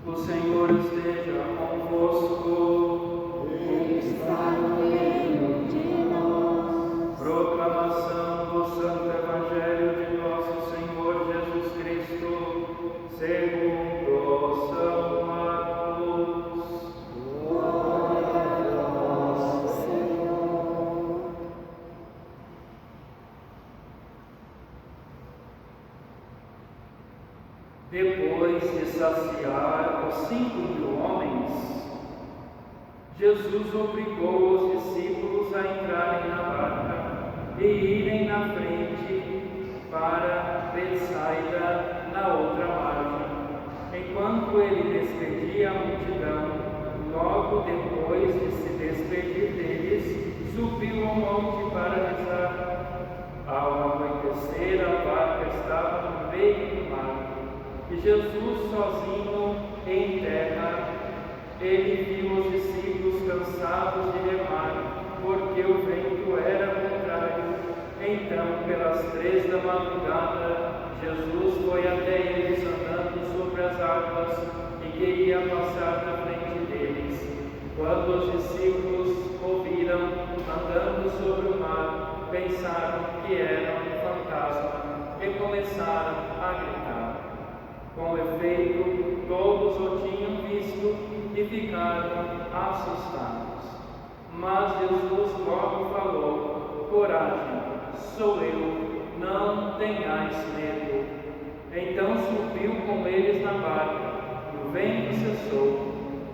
O Senhor esteja convosco. Ele está no meio de nós. Proclamação do Santo Evangelho de nosso Senhor Jesus Cristo, segundo São Marcos. Glória a vós, Senhor. Depois de saciar os 5.000 homens, Jesus obrigou os discípulos a entrarem na barca e irem na frente para Betsaida, na outra margem. Enquanto ele despedia a multidão, logo depois de se despedir deles, subiu ao monte para rezar. Ao anoitecer, a barca estava no meio do mar. E Jesus sozinho em terra, ele viu os discípulos cansados de remar, porque o vento era contrário. Então, pelas 3 da madrugada, Jesus foi até eles andando sobre as águas e queria passar na frente deles. Quando os discípulos o viram andando sobre o mar, pensaram que era um fantasma e começaram a gritar. Com efeito, todos o tinham visto e ficaram assustados. Mas Jesus logo falou: coragem, sou eu, não tenhais medo. Então subiu com eles na barca, e o vento cessou.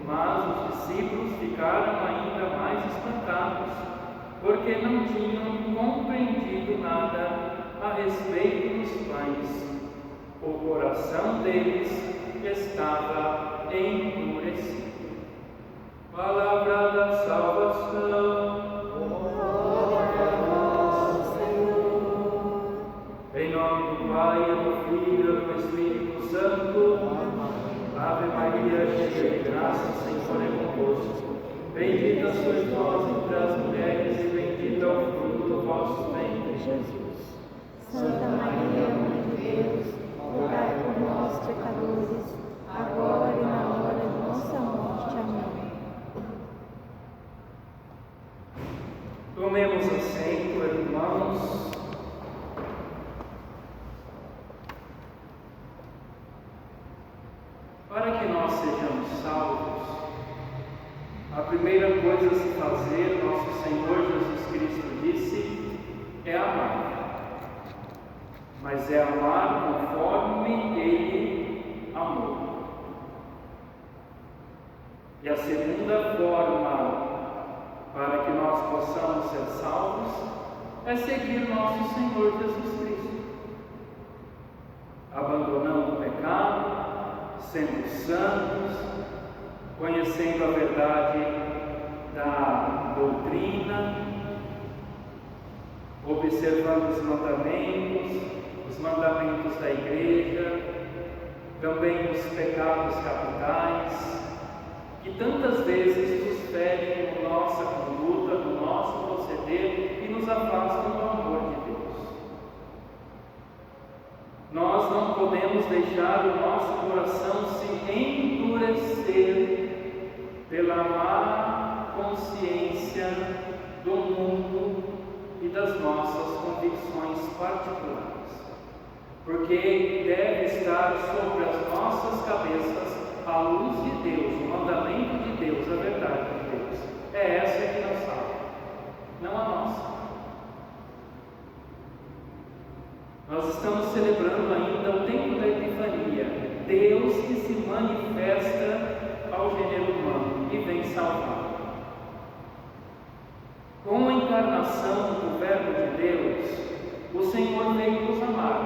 Mas os discípulos ficaram ainda mais espantados, porque não tinham compreendido nada a respeito dos pães. O coração deles estava endurecido. Palavra da salvação. Glória a vós, Senhor. Em nome do Pai, do Filho e do Espírito Santo. Ave Maria, cheia de graça, o Senhor é convosco. Bendita sois vós entre as mulheres e bendito é o fruto do vosso ventre, Jesus. Santa Maria, Mãe de Deus, rogai por nós, pecadores, agora e na hora de nossa morte. Amém. Tomemos assento, irmãos. Para que nós sejamos salvos, a primeira coisa a se fazer, nosso Senhor Jesus Cristo disse, é amar. Mas é amar conforme Ele amou. E a segunda forma para que nós possamos ser salvos é seguir nosso Senhor Jesus Cristo, abandonando o pecado, sendo santos, conhecendo a verdade da doutrina, observando os mandamentos da igreja, também os pecados capitais, que tantas vezes nos ferem na nossa conduta, no nosso proceder e nos afastam do amor de Deus. Nós não podemos deixar o nosso coração se endurecer pela má consciência do mundo e das nossas convicções particulares, porque deve estar sobre as nossas cabeças a luz de Deus, o mandamento de Deus, a verdade de Deus. É essa que nos salva, não a nossa. Nós estamos celebrando ainda o tempo da Epifania, Deus que se manifesta ao gênero humano e vem salvar. Com a encarnação do Verbo de Deus, o Senhor veio nos amar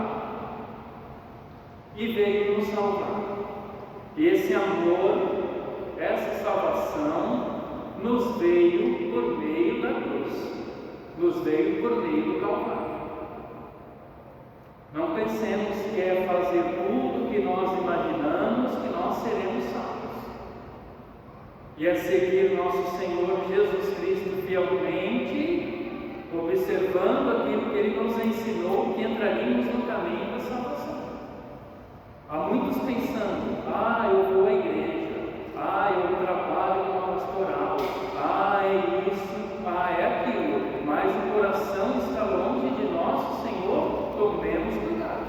e veio nos salvar. E esse amor, essa salvação, nos veio por meio da cruz, nos veio por meio do Calvário. Não pensemos que é fazer tudo que nós imaginamos que nós seremos salvos. E é seguir nosso Senhor Jesus Cristo fielmente, observando aquilo que Ele nos ensinou, que entraríamos no caminho da salvação. Há muitos pensando, eu vou à igreja, Eu trabalho numa pastoral, é isso, é aquilo, mas o coração está longe de nosso Senhor, tomemos cuidado.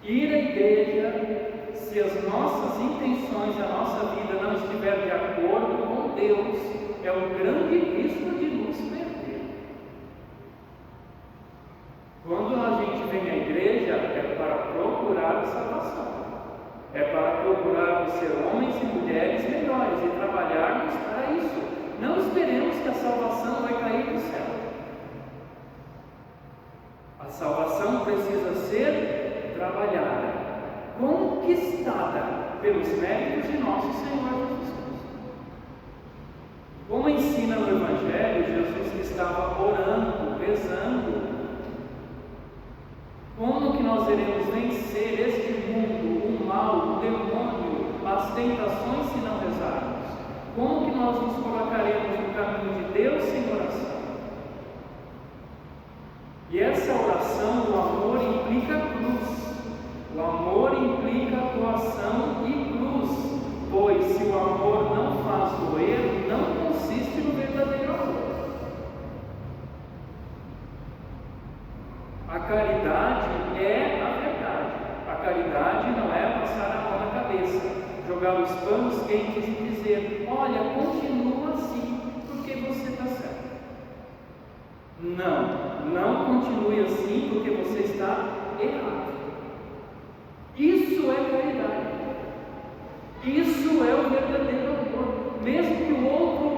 Ir à igreja, se as nossas intenções, a nossa vida não estiver de acordo com Deus, é um grande risco de nos perder. Quando a gente vem à igreja, é para procurar a salvação, é para procurarmos ser homens e mulheres melhores e trabalharmos para isso. Não esperemos que a salvação vai cair do céu. A salvação precisa ser trabalhada, conquistada pelos méritos de nosso Senhor Jesus Cristo. Como ensina no Evangelho, Jesus estava orando, rezando. Como que nós iremos vencer este mundo, o mal, o demônio, as tentações se não rezarmos? Como que nós nos colocaremos no caminho de Deus sem oração? E essa oração do amor implica cruz. O amor implica doação e cruz, pois se o amor não faz doer, não consiste no verdadeiro amor. A caridade é a verdade. A caridade não é passar a mão na cabeça, jogar os panos quentes e dizer: olha, continua assim, porque você está certo. Não continue assim, porque você está errado. Isso é caridade. Isso é o verdadeiro amor. Mesmo que o outro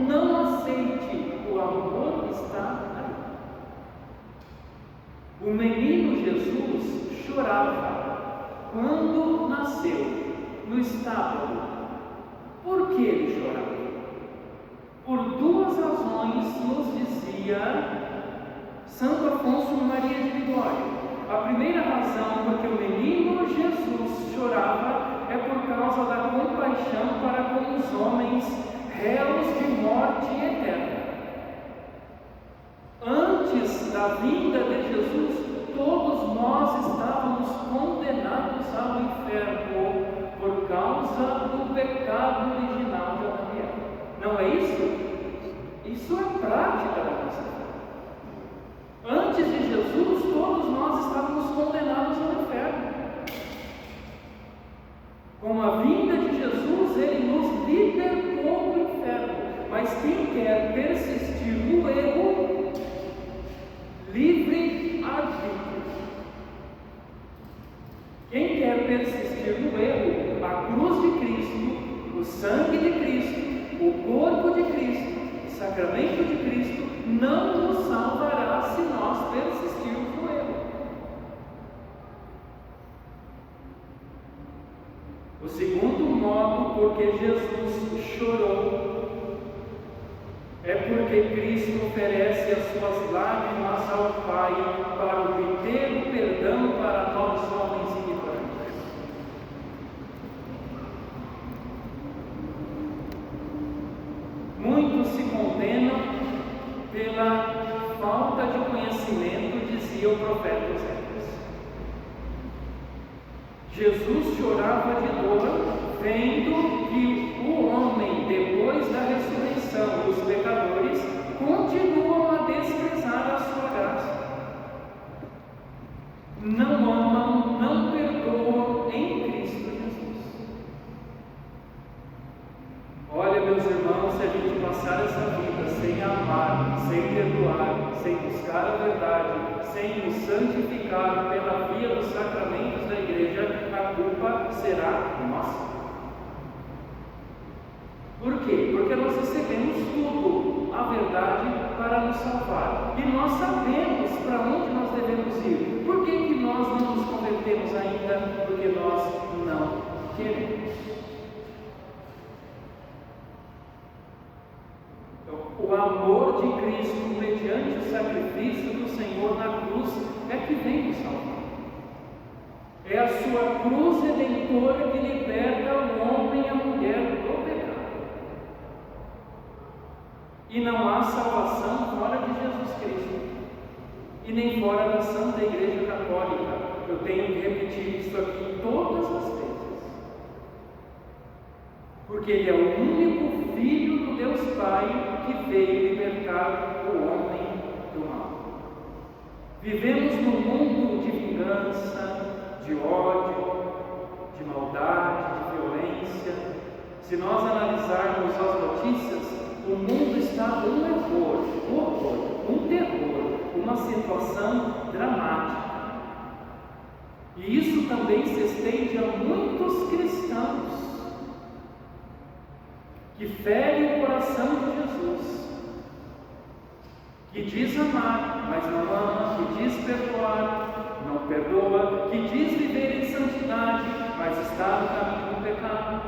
não aceite, o amor está ali. O menino Jesus chorava quando nasceu, no estábulo. Por que ele chorava? Por duas razões nos dizia Santo Afonso Maria de Ligório. A primeira razão porque o menino Jesus chorava é por causa da compaixão para com os homens réus de morte eterna. Antes da vinda de Jesus, todos nós estávamos condenados ao inferno por causa do pecado original de Adão e Eva. Não é isso? Isso é prática da nossa vida. Antes de Jesus, todos nós estávamos condenados ao inferno. Com a vinda de Jesus, Ele nos libertou do inferno. Mas quem quer persistir no erro, livre arbítrio. Quem quer persistir no erro, a cruz de Cristo, o sangue de Cristo, o corpo de Cristo, o sacramento de Cristo, não nos salvará se nós persistirmos no erro. O segundo modo porque Jesus chorou é porque Cristo oferece as suas lágrimas ao Pai para obter o perdão para nós homens ignorantes. Muitos se condenam pela falta de conhecimento, dizia o profeta Oséias. Jesus chorava de dor, vendo que o homem, depois da ressurreição, os pecadores, continuam a desprezar a sua graça. Não amam, não perdoam em Cristo Jesus. Olha, meus irmãos, se a gente passar essa vida sem amar, sem perdoar, sem buscar a verdade, sem nos santificar pela via dos sacramentos da igreja, a culpa será nossa. Por quê? Porque nós recebemos tudo, a verdade, para nos salvar. E nós sabemos para onde nós devemos ir. Por que nós não nos convertemos ainda? Porque nós não queremos. Então, o amor de Cristo, mediante o sacrifício do Senhor na cruz, é que vem nos salvar. É a sua cruz redentora que liberta o homem e a mulher do pecado. E não há salvação fora de Jesus Cristo, e nem fora da Santa Igreja Católica. Eu tenho que repetir isso aqui todas as vezes. porque Ele é o único Filho do Deus Pai que veio libertar o homem do mal. Vivemos num mundo de vingança, de ódio, de maldade, de violência. Se nós analisarmos as notícias, o mundo está um horror, um terror, uma situação dramática. E isso também se estende a muitos cristãos que ferem o coração de Jesus, que diz amar, mas não ama, que diz perdoar, não perdoa, que diz viver em santidade, mas está no caminho do pecado.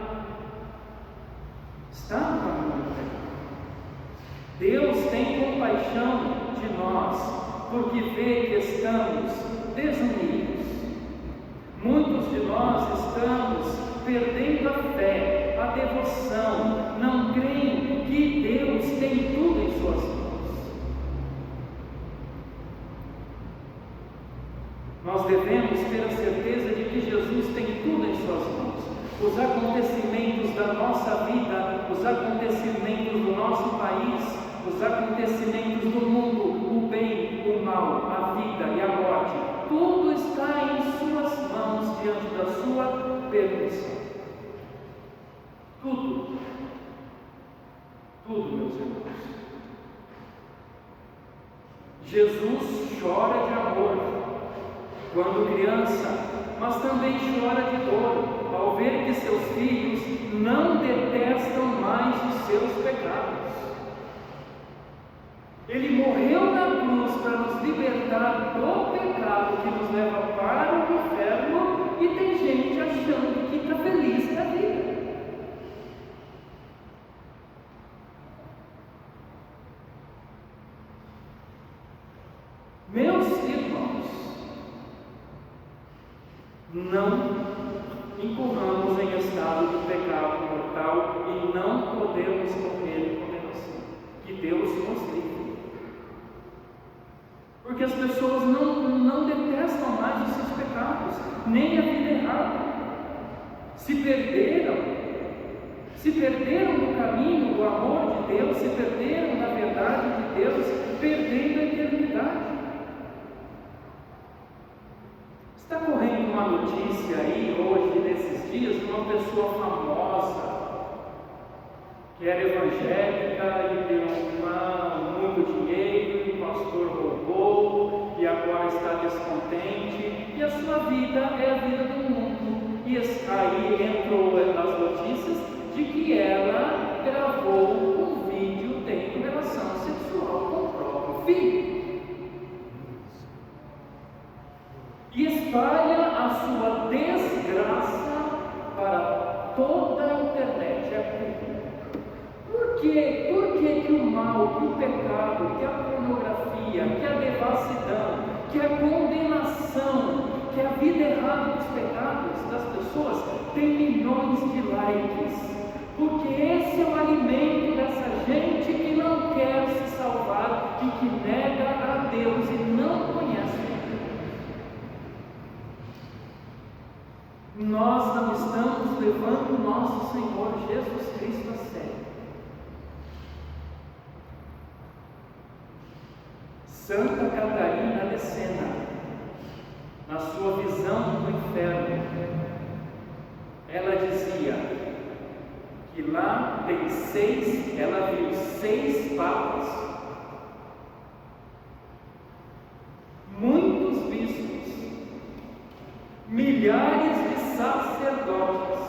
Está no caminho do pecado. Deus tem compaixão de nós, porque vê que estamos desunidos. Muitos de nós estamos perdendo a fé, a devoção, não creem que Deus tem tudo em suas mãos. Nós devemos ter a certeza de que Jesus tem tudo em suas mãos. Os acontecimentos da nossa vida, os acontecimentos do nosso país, os acontecimentos do mundo, o bem, o mal, a vida e a morte, tudo está em suas mãos diante da sua permissão. Tudo, meus irmãos. Jesus chora de amor quando criança, mas também chora de dor ao ver que seus filhos não detestam mais os seus pecados. Ele morreu na cruz para nos libertar do pecado que nos leva para o inferno, e tem gente achando que está feliz na vida. Meus irmãos, não incorramos em estado de pecado mortal e não podemos morrer em condenação. Que Deus nos livre. Porque as pessoas não detestam mais os seus pecados, nem a vida errada. Se perderam do caminho do amor de Deus, se perderam da verdade de Deus, perdendo a eternidade. Está correndo uma notícia aí hoje, nesses dias, de uma pessoa famosa que era evangélica e deu muito dinheiro, e o pastor roubou e agora está descontente, e a sua vida é a vida do mundo. E aí entrou nas notícias de que ela gravou um vídeo tendo relação sexual com o próprio filho. E espalha a sua desgraça para toda a internet, é público. Por quê? Por que o mal, que o pecado, que a pornografia, que a devassidão, que a condenação, que a vida errada dos pecados das pessoas tem milhões de likes? Porque esse é o alimento dessa gente que não quer se salvar e que nega a Deus e não conhece Deus. Nós não estamos levando o nosso Senhor Jesus Cristo a sério. Santa Catarina de Sena, na sua visão do inferno, ela dizia que lá tem ela viu 6 papas, muitos bispos, milhares de sacerdotes,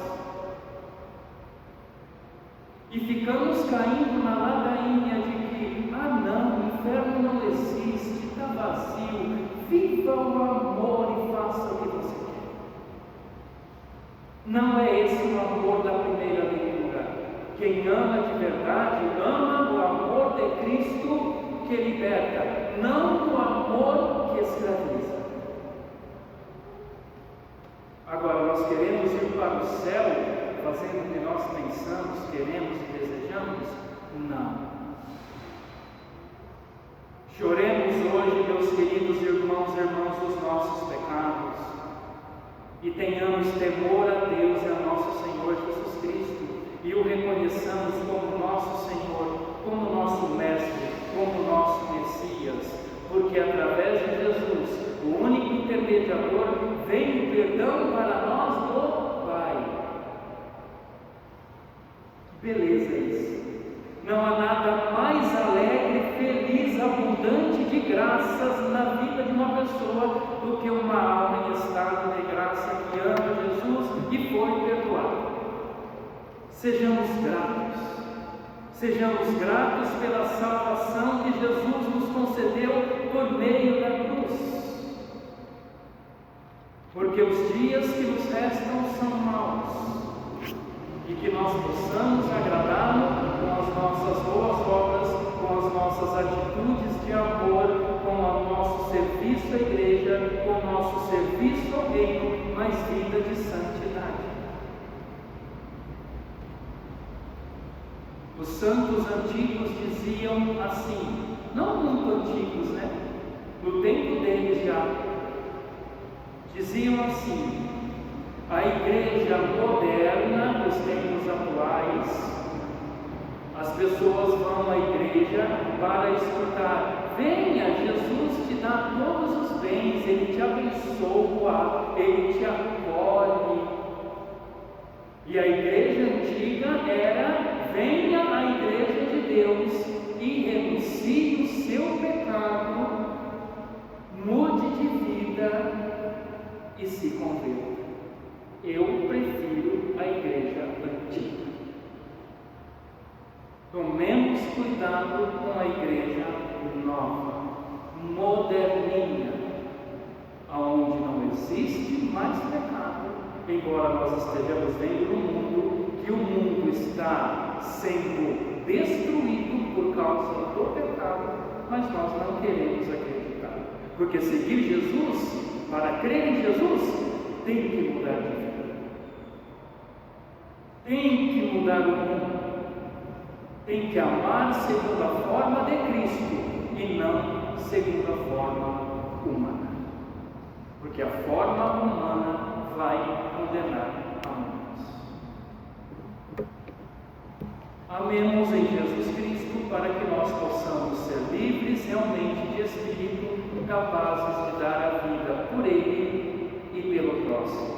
e ficamos caindo na ladainha de que, não, o inferno não existe, está vazio, viva o amor e faça o que você quer. Não é esse o amor da primeira leitura. Quem ama de verdade, ama o amor de Cristo que liberta, não o amor que escraviza. Agora, nós queremos ir para o céu fazendo o que nós pensamos, queremos e desejamos? Não. Choremos hoje, meus queridos irmãos e irmãs, os nossos pecados, e tenhamos temor a Deus e a nosso Senhor Jesus Cristo, e o reconheçamos como nosso Senhor, como nosso Mestre, como nosso Messias, porque através de Jesus, o único intermediador, vem o perdão para nós do Pai. Que beleza isso! Não há nada mais alegre, feliz, abundante de graças na vida de uma pessoa do que uma alma em estado de graça que ama Jesus e foi perdoada. Sejamos gratos pela salvação que Jesus nos concedeu por meio da cruz, porque os dias que nos restam são maus, e que nós possamos agradá-lo com as nossas boas obras, com as nossas atitudes de amor, com o nosso serviço à igreja, com o nosso serviço ao reino, mas vida de santidade. Os santos antigos diziam assim, não muito antigos, né? No tempo deles já, diziam assim: a igreja moderna dos tempos atuais, as pessoas vão à igreja para escutar: venha, Jesus te dá todos os bens, Ele te abençoa, Ele te acolhe. E a igreja antiga era: venha à igreja de Deus e renuncie o seu pecado, mude de vida e se converta. Eu prefiro a igreja antiga. Tomemos cuidado com a igreja nova, moderninha, onde não existe mais pecado, embora nós estejamos vendo no mundo que o mundo está sendo destruído por causa do pecado, mas nós não queremos acreditar, porque seguir Jesus, para crer em Jesus, tem que mudar de vida, tem que mudar o mundo, tem que amar segundo a forma de Cristo e não segundo a forma humana, porque a forma humana vai condenar a muitos. Amemos em Jesus Cristo para que nós possamos ser livres realmente de espírito, capazes de dar a vida por Ele e pelo próximo.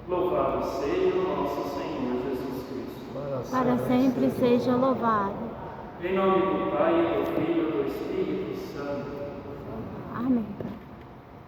Louvado seja o nosso Senhor Jesus Cristo. Para sempre seja louvado. Em nome do Pai, do Filho e do Espírito Santo. Amém.